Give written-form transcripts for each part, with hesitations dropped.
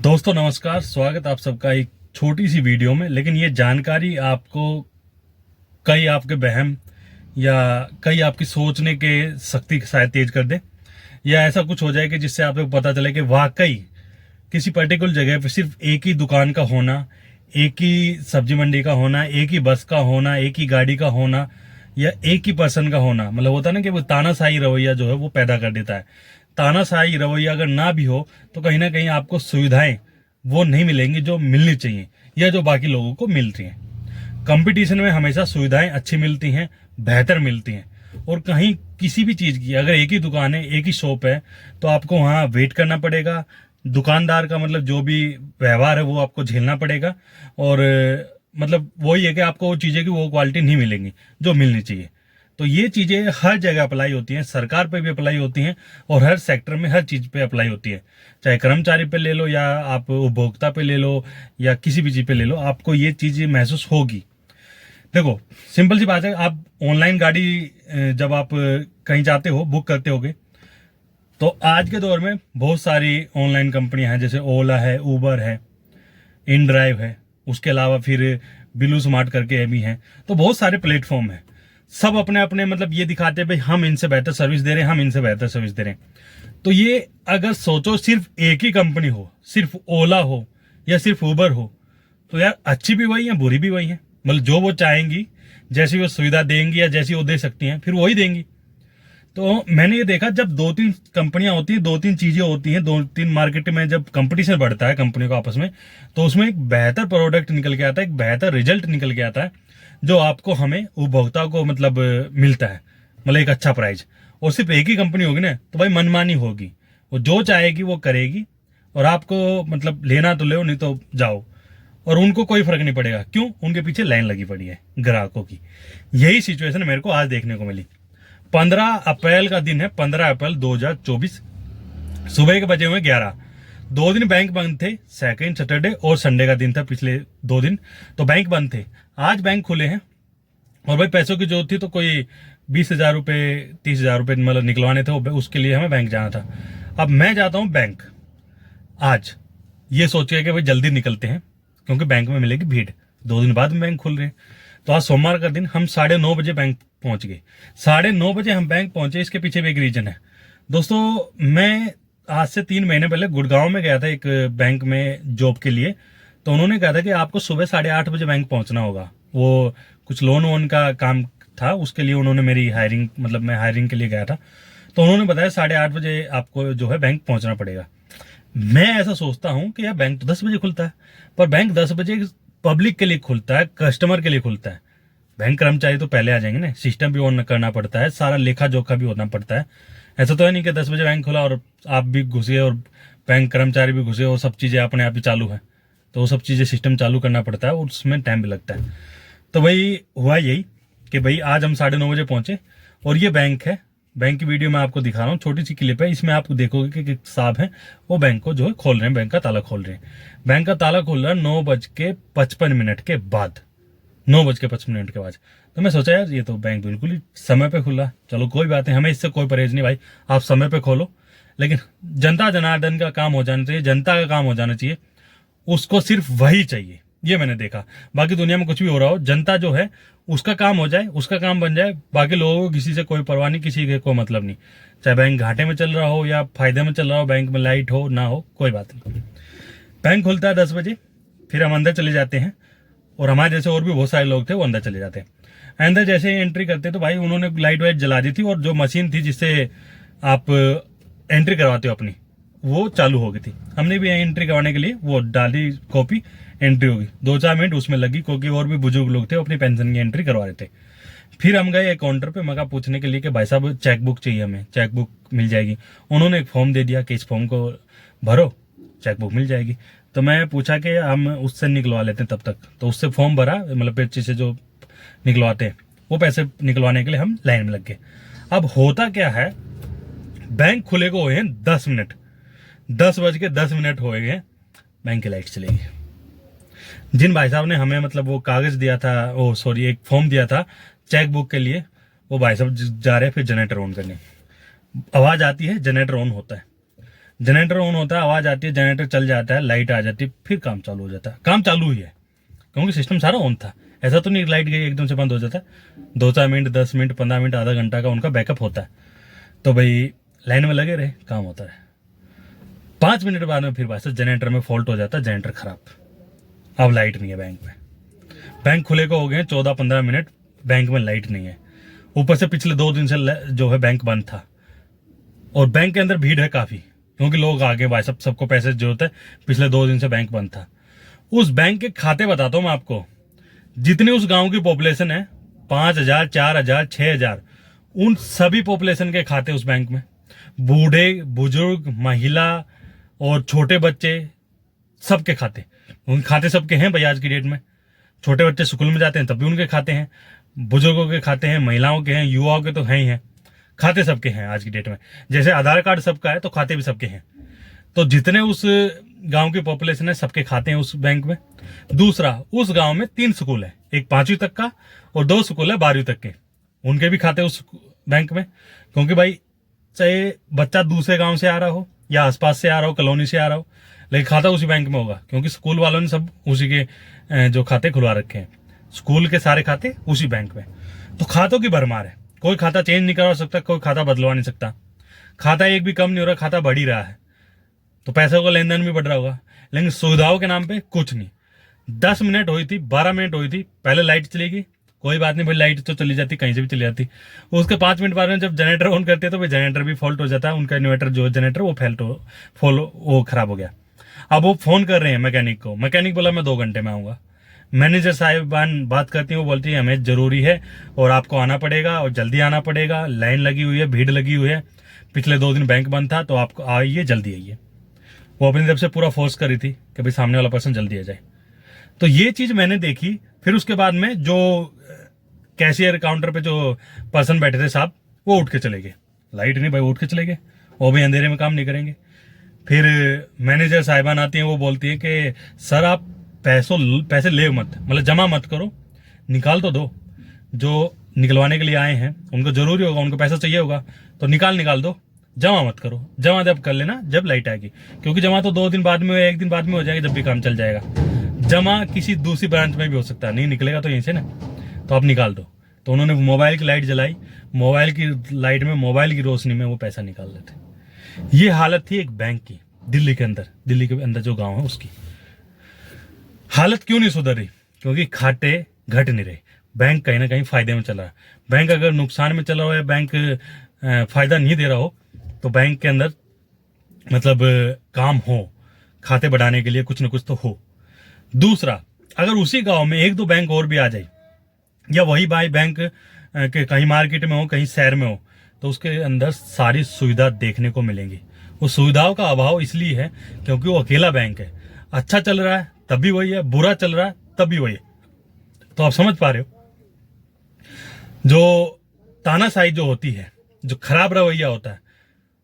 दोस्तों नमस्कार, स्वागत आप सबका एक छोटी सी वीडियो में। लेकिन ये जानकारी आपको कई आपके वहम या कई आपकी सोचने के शक्ति शायद तेज कर दे, या ऐसा कुछ हो जाए कि जिससे आपको पता चले कि वाकई किसी पर्टिकुलर जगह पे सिर्फ एक ही दुकान का होना, एक ही सब्जी मंडी का होना, एक ही बस का होना, एक ही गाड़ी का होना, या एक ही पर्सन का होना, मतलब होता है ना कि वो तानाशाही रवैया जो है वो पैदा कर देता है। तानाशाही रवैया अगर ना भी हो तो कहीं ना कहीं आपको सुविधाएं वो नहीं मिलेंगी जो मिलनी चाहिए या जो बाकी लोगों को मिल रही हैं। कंपटीशन में हमेशा सुविधाएं अच्छी मिलती हैं, बेहतर मिलती हैं। और कहीं किसी भी चीज की अगर एक ही दुकान है, एक ही शॉप है, तो आपको वहां वेट करना पड़ेगा। दुकानदार का मतलब जो भी व्यवहार है वो आपको झेलना पड़ेगा। और मतलब वही है कि आपको वो चीजें की वो क्वालिटी नहीं मिलेंगी जो मिलनी चाहिए। तो ये चीजें हर जगह अप्लाई होती हैं, सरकार पे भी अप्लाई होती हैं और हर सेक्टर में हर चीज पे अप्लाई होती है। चाहे कर्मचारी पे ले लो या आप उपभोक्ता पे ले लो या किसी भी चीज पे ले लो, आपको ये चीज महसूस होगी। देखो, सिंपल सी बात है, आप ऑनलाइन गाड़ी जब आप कहीं जाते हो, बुक करते होगे, तो आज के दौर में बहुत सारी ऑनलाइन कंपनियां हैं, जैसे ओला है, उबर है, इन ड्राइव है, उसके अलावा फिर बिलू स्मार्ट करके भी हैं। तो बहुत सारे प्लेटफॉर्म हैं, सब अपने अपने मतलब ये दिखाते हैं भाई हम इनसे बेहतर सर्विस दे रहे हैं, हम इनसे बेहतर सर्विस दे रहे हैं। तो ये अगर सोचो सिर्फ एक ही कंपनी हो, सिर्फ ओला हो या सिर्फ उबर हो, तो यार अच्छी भी वही है, बुरी भी वही है। मतलब जो वो चाहेंगी, जैसी वो सुविधा देंगी या जैसी वो दे सकती हैं, फिर वही देंगी। तो मैंने ये देखा, जब दो तीन कंपनियां होती हैं, दो तीन चीजें होती हैं, दो तीन मार्केट में जब कंपटीशन बढ़ता है कंपनियों का आपस में, तो उसमें एक बेहतर प्रोडक्ट निकल के आता है, एक बेहतर रिजल्ट निकल के आता है, जो आपको हमें उपभोक्ता को मतलब मिलता है, मतलब एक अच्छा प्राइस। और सिर्फ एक ही कंपनी होगी ना तो भाई मनमानी होगी, वो जो चाहेगी वो करेगी, और आपको मतलब लेना तो लो, नहीं तो जाओ। और उनको कोई फर्क नहीं पड़ेगा, क्यों? उनके पीछे लाइन लगी पड़ी है ग्राहकों की। यही सिचुएशन मेरे को आज देखने को मिली। 15 अप्रैल का दिन है, 15 अप्रैल 2024, सुबह के बजे हुए 11। 2 दिन बैंक बंद थे, सेकंड सैटरडे और संडे का दिन था, पिछले 2 दिन तो बैंक बंद थे। आज बैंक खुले हैं और भाई पैसों की जरूरत थी, तो कोई 20,000 रुपये, 30,000 रुपये मतलब निकलवाने थे, उसके लिए हमें बैंक जाना था। अब मैं जाता हूँ बैंक आज, ये सोच के कि भाई जल्दी निकलते हैं क्योंकि बैंक में मिलेगी भीड़, 2 दिन बाद में बैंक खुल रहे हैं। तो आज सोमवार का दिन, हम 9:30 बजे बैंक पहुंच गए। 9:30 बजे हम बैंक पहुंचे, इसके पीछे भी एक रीजन है दोस्तों। मैं आज से 3 महीने पहले गुड़गांव में गया था एक बैंक में जॉब के लिए। तो उन्होंने कहा था कि आपको सुबह 8:30 बजे बैंक पहुंचना होगा। वो कुछ लोन वोन का काम था, उसके लिए उन्होंने मेरी हायरिंग, मतलब मैं हायरिंग के लिए गया था, तो उन्होंने बताया 8:30 बजे आपको जो है बैंक पहुंचना पड़ेगा। मैं ऐसा सोचता हूं कि यार बैंक तो 10 बजे खुलता है, पर बैंक 10 बजे पब्लिक के लिए खुलता है, कस्टमर के लिए खुलता है। बैंक कर्मचारी तो पहले आ जाएंगे ना, सिस्टम भी ऑन करना पड़ता है, सारा लेखा जोखा भी होना पड़ता है। ऐसा तो है नहीं कि 10 बजे बैंक खुला और आप भी घुसे और बैंक कर्मचारी भी घुसे और सब चीजें अपने आप ही चालू है। तो वो सब चीजें सिस्टम चालू करना पड़ता है और उसमें टाइम भी लगता है। तो भाई हुआ यही कि भाई आज हम 9:30 बजे पहुंचे और ये बैंक है। बैंक की वीडियो मैं आपको दिखा रहा हूँ, छोटी सी क्लिप है, इसमें आप देखोगे कि साहब है वो बैंक को जो है खोल रहे हैं, बैंक का ताला खोल रहे हैं। बैंक का ताला खोल रहा है 9:55 के बाद, 9:55 के बाद। तो मैं सोचा यार ये तो बैंक बिल्कुल ही समय पे खुला, चलो कोई बात नहीं, हमें इससे कोई परहेज नहीं भाई, आप समय पे खोलो। लेकिन जनता जनार्दन का काम हो जाना चाहिए, जनता का काम हो जाना चाहिए, उसको सिर्फ वही चाहिए। ये मैंने देखा, बाकी दुनिया में कुछ भी हो रहा हो, जनता जो है उसका काम हो जाए, उसका काम बन जाए, बाकी लोगों को किसी से कोई परवाह नहीं, किसी के कोई मतलब नहीं। चाहे बैंक घाटे में चल रहा हो या फायदे में चल रहा हो, बैंक में लाइट हो ना हो, कोई बात नहीं। बैंक खुलता है 10 बजे, फिर हम अंदर चले जाते हैं और हमारे जैसे और भी बहुत सारे लोग थे वो अंदर चले जाते हैं। अंदर जैसे ही एंट्री करते तो भाई उन्होंने लाइट वाइट जला दी थी और जो मशीन थी जिससे आप एंट्री करवाते हो अपनी, वो चालू हो गई थी। हमने भी एंट्री करवाने के लिए वो डाली कॉपी, एंट्री होगी, 2-4 मिनट उसमें लगी क्योंकि और भी बुजुर्ग लोग थे अपनी पेंशन की एंट्री करवा रहे थे। फिर हम गए एक काउंटर पे, मगा पूछने के लिए कि भाई साहब चेकबुक चाहिए, हमें चेकबुक मिल जाएगी? उन्होंने एक फॉर्म दे दिया कि इस फॉर्म को भरो, चेकबुक मिल जाएगी। तो मैं पूछा कि हम उससे निकलवा लेते हैं तब तक, तो उससे फॉर्म भरा, मतलब पर्ची से जो निकलवाते हैं वो पैसे निकलवाने के लिए हम लाइन में लग गए। अब होता क्या है, बैंक खुले को हुए हैं 10 मिनट, 10:10 हो गए, बैंक की लाइट चली गई। जिन भाई साहब ने हमें मतलब वो कागज दिया था, ओ सॉरी एक फॉर्म दिया था चेकबुक के लिए, वो भाई साहब जा रहे हैं फिर जनरेटर ऑन करने। आवाज आती है, जनरेटर ऑन होता है। जनरेटर ऑन होता है, आवाज आती है, जनरेटर चल जाता है, लाइट आ जाती है, फिर काम चालू हो जाता है। काम चालू ही है क्योंकि सिस्टम सारा ऑन था। ऐसा तो नहीं लाइट गई एकदम से बंद हो जाता है। 2-4 मिनट, 10 मिनट, 15 मिनट, आधा घंटा का उनका बैकअप होता है। तो भाई लाइन में लगे रहे, काम होता है। 5 मिनट बाद में फिर बस जनरेटर में फॉल्ट हो जाता है, जनरेटर खराब, अब लाइट नहीं है बैंक में। बैंक खुले को हो गए 14-15 मिनट, बैंक में लाइट नहीं है। ऊपर से पिछले 2 दिन से जो है बैंक बंद था, और बैंक के अंदर भीड़ है काफी, क्योंकि लोग आगे भाई सबको पैसे जरूरत है। पिछले 2 दिन से बैंक बंद था। उस बैंक के खाते बताता हूं मैं आपको, जितनी उस गांव की पॉपुलेशन है, 5,000, 4,000, 6,000, उन सभी पॉपुलेशन के खाते उस बैंक में। बूढ़े, बुजुर्ग, महिला और छोटे बच्चे, सबके खाते, उन खाते सबके हैं भाई आज की डेट में। छोटे बच्चे स्कूल में जाते हैं तब भी उनके खाते हैं, बुजुर्गों के खाते हैं, महिलाओं के हैं, युवाओं के तो हैं ही हैं। खाते सबके हैं आज की डेट में। जैसे आधार कार्ड सबका है तो खाते भी सबके हैं। तो जितने उस गांव की पॉपुलेशन है सबके खाते हैं उस बैंक में। दूसरा, उस गांव में 3 स्कूल है, एक 5वीं तक का और 2 स्कूल है 12वीं तक के, उनके भी खाते उस बैंक में। क्योंकि भाई चाहे बच्चा दूसरे गांव से आ रहा हो या आसपास से आ रहा हो, कॉलोनी से आ रहा हो, लेकिन खाता उसी बैंक में होगा, क्योंकि स्कूल वालों ने सब उसी के जो खाते खुलवा रखे हैं। स्कूल के सारे खाते उसी बैंक में। तो खातों की भरमार है, कोई खाता चेंज नहीं करवा सकता, कोई खाता बदलवा नहीं सकता। खाता एक भी कम नहीं हो रहा, खाता बढ़ ही रहा है। तो पैसों का लेन देन भी बढ़ रहा होगा, लेकिन सुविधाओं के नाम पे कुछ नहीं। 10 मिनट हुई थी, 12 मिनट हुई थी, पहले लाइट चली गई, कोई बात नहीं भाई, लाइट तो चली जाती, कहीं से भी चली जाती। उसके 5 मिनट बाद में जब जनरेटर ऑन करते हैं तो भाई जनरेटर भी फॉल्ट हो जाता है। उनका इन्वर्टर जो है जनरेटर वो खराब हो गया। अब वो फोन कर रहे हैं मैकेनिक को, मैकेनिक बोला मैं 2 घंटे में आऊंगा। मैनेजर साहिबान बात करती है, वो बोलती है हमें जरूरी है और आपको आना पड़ेगा और जल्दी आना पड़ेगा, लाइन लगी हुई है, भीड़ लगी हुई है, पिछले 2 दिन बैंक बंद था, तो आपको आइए, जल्दी आइए। वो अपनी तरफ से पूरा फोर्स करी थी कि भाई सामने वाला पर्सन जल्दी आ जाए। तो ये चीज मैंने देखी। फिर उसके बाद में जो कैशियर काउंटर पे जो पर्सन बैठे थे साहब, वो उठ के चले गए। लाइट नहीं भाई, उठ के चले गए, वो भी अंधेरे में काम नहीं करेंगे। फिर मैनेजर साहिबान आती हैं, वो बोलती है कि सर आप पैसे ले मत, मतलब जमा मत करो, निकाल तो दो। जो निकलवाने के लिए आए हैं उनको जरूरी होगा, उनको पैसा चाहिए होगा, तो निकाल दो, जमा मत करो। जमा जब कर लेना जब लाइट आएगी, क्योंकि जमा तो 2 दिन बाद में, 1 दिन बाद में हो जाएगी, जब भी काम चल जाएगा। जमा किसी दूसरी ब्रांच में भी हो सकता है, नहीं निकलेगा तो यहीं से ना, तो आप निकाल दो। तो उन्होंने मोबाइल की लाइट जलाई, मोबाइल की लाइट में, मोबाइल की रोशनी में वो पैसा निकाल लेते। ये हालत थी एक बैंक की, दिल्ली के अंदर जो गांव है उसकी। हालत क्यों नहीं सुधर रही? क्योंकि खाते घट नहीं रहे, बैंक कहीं ना कहीं फायदे में चल रहा है। बैंक अगर नुकसान में चल रहा हो या बैंक फायदा नहीं दे रहा हो, तो बैंक के अंदर मतलब काम हो, खाते बढ़ाने के लिए कुछ ना कुछ तो हो। दूसरा, अगर उसी गांव में 1-2 बैंक और भी आ जाए, या वही भाई बैंक के कहीं मार्केट में हो, कहीं शहर में हो, तो उसके अंदर सारी सुविधा देखने को मिलेंगी। उस सुविधाओं का अभाव इसलिए है क्योंकि वो अकेला बैंक है। अच्छा चल रहा है तब भी वही है, बुरा चल रहा है तब भी वही है। तो आप समझ पा रहे हो, जो तानाशाही जो होती है, जो खराब रवैया होता है,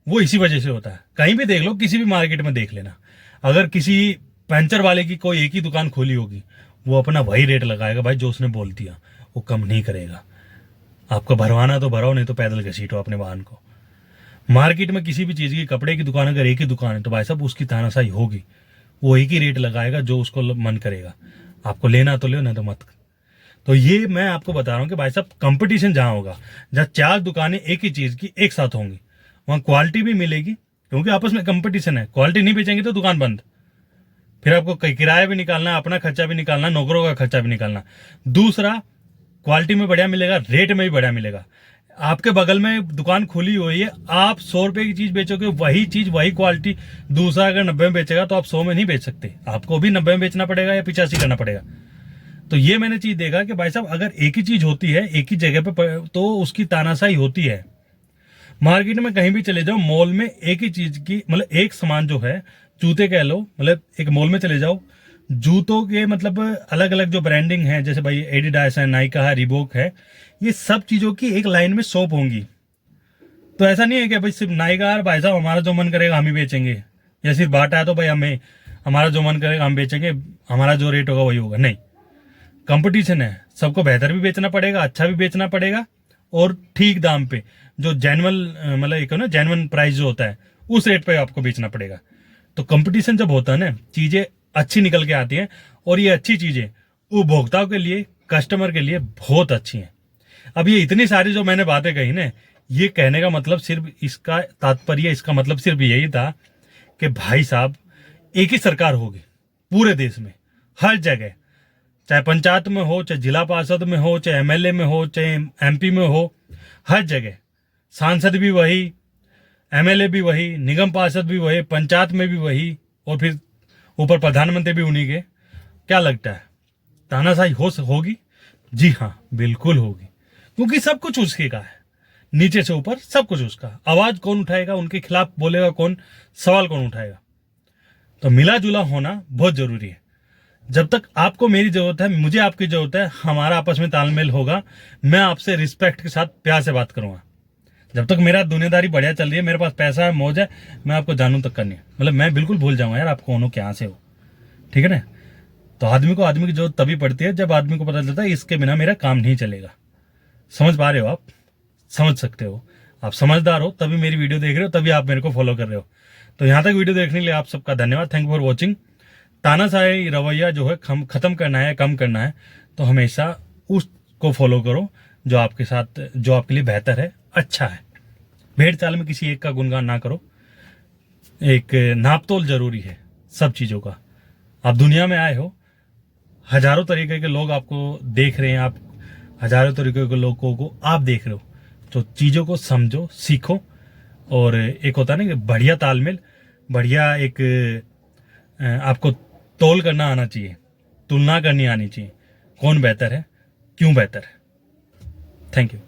वो इसी वजह से होता है। कहीं भी देख लो, किसी भी मार्केट में देख लेना, अगर किसी पंचर वाले की कोई एक ही दुकान खोली होगी, वो अपना वही रेट लगाएगा भाई, जो उसने बोल दिया, वो कम नहीं करेगा। आपको भरवाना तो भराओ, नहीं तो पैदल घसीटो अपने वाहन को। मार्केट में किसी भी चीज की, कपड़े की दुकान अगर एक ही दुकान है, तो भाई साहब उसकी तानाशाही होगी, वो एक ही रेट लगाएगा जो उसको मन करेगा। आपको लेना तो लो, ना तो मत। तो ये मैं आपको बता रहा हूँ कि भाई साहब कंपटीशन जहां होगा, जहां 4 दुकानें एक ही चीज की एक साथ होंगी, वहां क्वालिटी भी मिलेगी, क्योंकि आपस में कंपटीशन है। क्वालिटी नहीं बेचेंगे तो दुकान बंद, फिर आपको किराया भी निकालना, अपना खर्चा भी निकालना, नौकरों का खर्चा भी निकालना। दूसरा, क्वालिटी में बढ़िया मिलेगा, रेट में भी बढ़िया मिलेगा। आपके बगल में दुकान खुली हुई है, आप 100 रुपए की चीज बेचोगे, वही चीज वही क्वालिटी दूसरा अगर 90 में बेचेगा, तो आप 100 में नहीं बेच सकते, आपको भी 90 में बेचना पड़ेगा या 85 करना पड़ेगा। तो ये मैंने चीज देखा कि भाई साहब अगर एक ही चीज होती है एक ही जगह पे, तो उसकी तानाशाही होती है। मार्केट में कहीं भी चले जाओ, मॉल में एक ही चीज की, मतलब एक सामान जो है, जूते कह लो, मतलब एक मॉल में चले जाओ, जूतों के मतलब अलग अलग जो ब्रांडिंग है, जैसे भाई एडिडास है, नाइका है, रिबॉक है, ये सब चीजों की एक लाइन में शॉप होंगी। तो ऐसा नहीं है कि भाई सिर्फ नाइका और भाई साहब हमारा जो मन करेगा हम ही बेचेंगे, या सिर्फ बाटा है तो भाई हमें हमारा जो मन करेगा हम बेचेंगे, हमारा जो रेट होगा वही होगा। नहीं, कंपटीशन है, सबको बेहतर भी बेचना पड़ेगा, अच्छा भी बेचना पड़ेगा, और ठीक दाम पे, जो जेन्युइन मतलब एक ना जेन्युइन प्राइस जो होता है उस रेट पे आपको बेचना पड़ेगा। तो कंपटीशन जब होता है ना, चीजें अच्छी निकल के आती हैं, और ये अच्छी चीजें उपभोक्ताओं के लिए, कस्टमर के लिए बहुत अच्छी हैं। अब ये इतनी सारी जो मैंने बातें कही ना, ये कहने का मतलब सिर्फ, इसका तात्पर्य, इसका मतलब सिर्फ यही था कि भाई साहब, एक ही सरकार होगी पूरे देश में, हर जगह, चाहे पंचायत में हो, चाहे जिला पार्षद में हो, चाहे एमएलए में हो, चाहे एमपी में हो, हर जगह सांसद भी वही, एमएलए भी वही, निगम पार्षद भी वही, पंचायत में भी वही, और फिर ऊपर प्रधानमंत्री भी उन्हीं के। क्या लगता है तानाशाही होगी? जी हाँ, बिल्कुल होगी, क्योंकि सब कुछ उसके का है, नीचे से ऊपर सब कुछ उसका। आवाज कौन उठाएगा, उनके खिलाफ बोलेगा कौन, सवाल कौन उठाएगा? तो मिला जुला होना बहुत जरूरी है। जब तक आपको मेरी जरूरत है, मुझे आपकी जरूरत है, हमारा आपस में तालमेल होगा, मैं आपसे रिस्पेक्ट के साथ प्यार से बात करूंगा। जब तक मेरा दुनियादारी बढ़िया चल रही है, मेरे पास पैसा है, मौज है, मैं आपको जानू तक करनी है, मतलब मैं बिल्कुल भूल जाऊंगा यार आप कौन हो, कहाँ से हो, ठीक है ना। तो आदमी की जरूरत तभी पड़ती है जब आदमी को पता चलता है इसके बिना मेरा काम नहीं चलेगा। समझ पा रहे हो आप? समझ सकते हो, आप समझदार हो तभी मेरी वीडियो देख रहे हो, तभी आप मेरे को फॉलो कर रहे हो। तो यहाँ तक वीडियो देखने के लिए आप सबका धन्यवाद। Thank you for watching. तानाशाही रवैया जो है खत्म करना है, कम करना है, तो हमेशा उसको फॉलो करो जो आपके साथ, जो आपके लिए बेहतर है, अच्छा है। भेड़ चाल में किसी एक का गुणगान ना करो। एक नापतोल जरूरी है सब चीजों का। आप दुनिया में आए हो, हजारों तरीके के लोग आपको देख रहे हैं, आप हजारों तरीके के लोगों को आप देख रहे हो, तो चीजों को समझो, सीखो। और एक होता है ना कि बढ़िया तालमेल, बढ़िया एक आपको तोल करना आना चाहिए, तुलना करनी आनी चाहिए, कौन बेहतर है, क्यों बेहतर है। Thank you.